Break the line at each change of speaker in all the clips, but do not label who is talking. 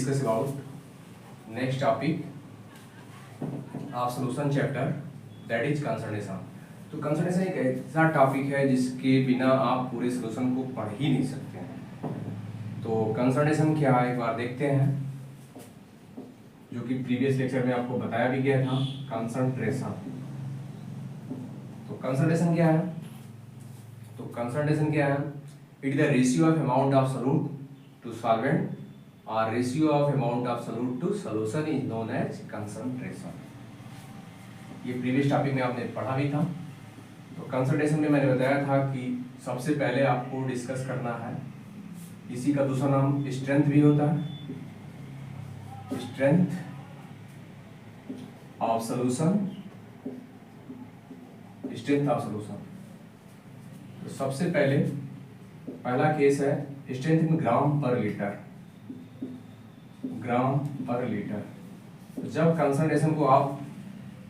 discuss about next topic of solution chapter, that is concentration. तो concentration एक ऐसा topic है जिसके बिना आप पूरे सोल्यूशन को पढ़ ही नहीं सकते हैं। तो कंसंट्रेशन क्या है एक बार देखते हैं, जो कि प्रीवियस लेक्चर में आपको बताया भी गया था। कंसंट्रेशन, तो कंसंट्रेशन क्या है? तो कंसंट्रेशन क्या है? It is the ratio of amount of solute to solvent और ratio of amount of solute to solution is known as concentration. ये प्रीवियस टॉपिक में आपने पढ़ा भी था। तो कंसंट्रेशन में मैंने बताया था कि सबसे पहले आपको डिस्कस करना है, इसी का दूसरा नाम स्ट्रेंथ भी होता है, strength of solution, strength of solution. तो सबसे पहला केस है स्ट्रेंथ इन ग्राम पर लीटर, ग्राम पर लीटर। तो जब कंसंट्रेशन को आप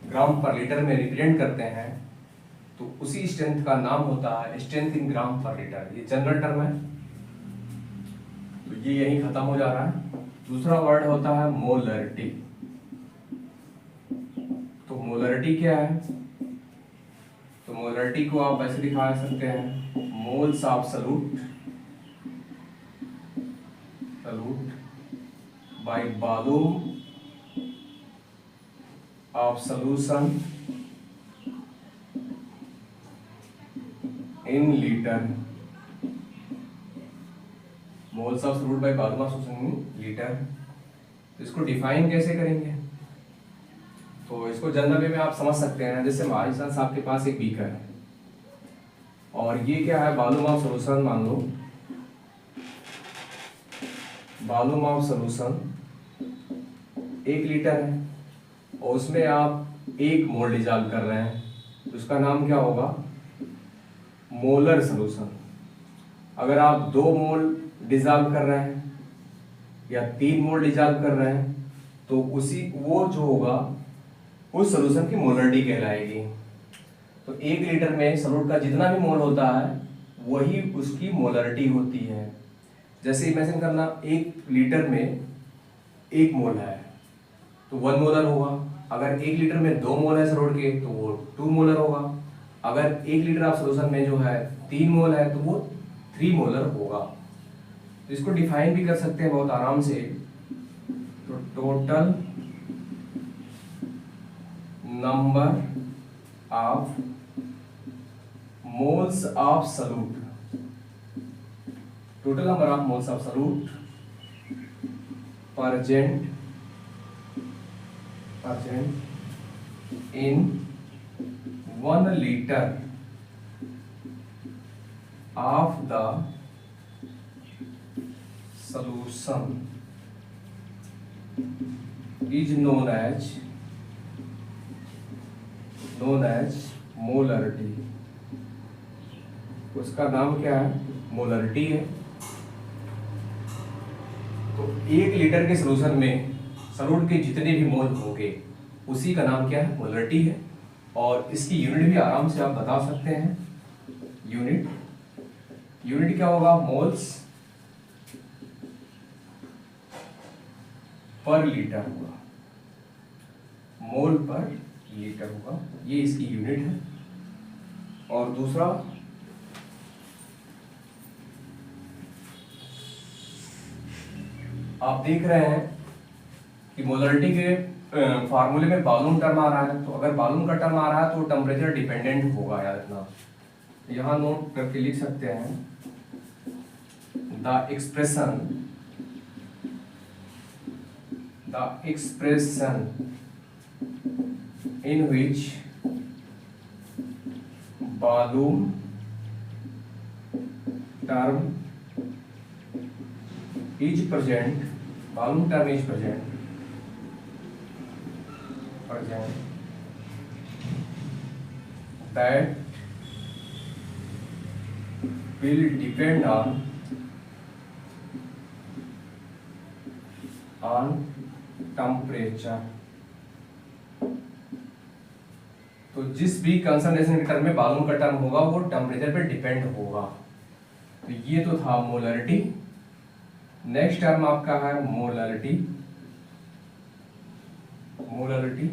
ग्राम पर लीटर में रिप्रेजेंट करते हैं तो उसी स्ट्रेंथ का नाम होता है स्ट्रेंथ इन ग्राम पर लीटर। ये जनरल टर्म है, तो ये यहीं खत्म हो जा रहा है। दूसरा वर्ड होता है मोलरिटी। तो मोलरिटी क्या है? तो मोलरिटी को आप ऐसे दिखा सकते हैं, moles of solute by volume of solution in litre, moles of solute by volume of solution in litre. तो इसको डिफाइन कैसे करेंगे? तो इसको जनरल वे में आप समझ सकते हैं, जैसे हमारे साथ आपके पास एक बीकर है और ये क्या है, वॉल्यूम ऑफ सॉल्यूशन मान लो, वॉल्यूम ऑफ सॉल्यूशन 1 लीटर है और उसमें आप 1 मोल डिजॉल्व कर रहे हैं, तो उसका नाम क्या होगा? Molar solution. अगर आप 2 मोल डिजॉल्व कर रहे हैं या 3 मोल डिजॉल्व कर रहे हैं तो वो जो होगा उस सॉल्यूशन की मोलरिटी कहलाएगी। तो 1 लीटर में सॉल्यूट का जितना भी मोल होता है वही उसकी मोलरिटी होती है। जैसे इमेजिन करना, 1 लीटर में 1 मोल है तो 1 मोलर होगा। अगर 1 लीटर में 2 मोल है सॉल्यूट के तो वो 2 मोलर होगा। अगर 1 लीटर ऑफ सॉल्यूशन में जो है 3 मोल है तो वो 3 मोलर होगा। तो इसको डिफाइन भी कर सकते हैं बहुत आराम से। तो total number of moles of solute, total number of moles of solute present in 1 liter of the solution is known as molarity। उसका नाम क्या है? मोलरिटी है। तो 1 लीटर के सॉल्यूशन में सॉल्यूट के जितने भी मोल होंगे उसी का नाम क्या है? मोलरिटी है। और इसकी यूनिट भी आराम से आप बता सकते हैं। यूनिट क्या होगा? मोल्स पर लीटर होगा, मोल पर लीटर होगा, ये इसकी यूनिट है। और दूसरा आप देख रहे हैं कि मोलरिटी के फार्मूले में वॉल्यूम टर्म आ रहा है। तो अगर वॉल्यूम का टर्म आ रहा है तो टेम्परेचर डिपेंडेंट होगा, याद रखना। यहाँ नोट करके लिख सकते हैं, the expression in which volume term is present, volume term is present that will depend on temperature। तो जिस भी कंसंट्रेशन के टर्म में वॉल्यूम का टर्म होगा वो टेम्परेचर पे डिपेंड होगा। तो ये तो था मोलरिटी। नेक्स्ट टर्म आपका है मोलरिटी। मोलरिटी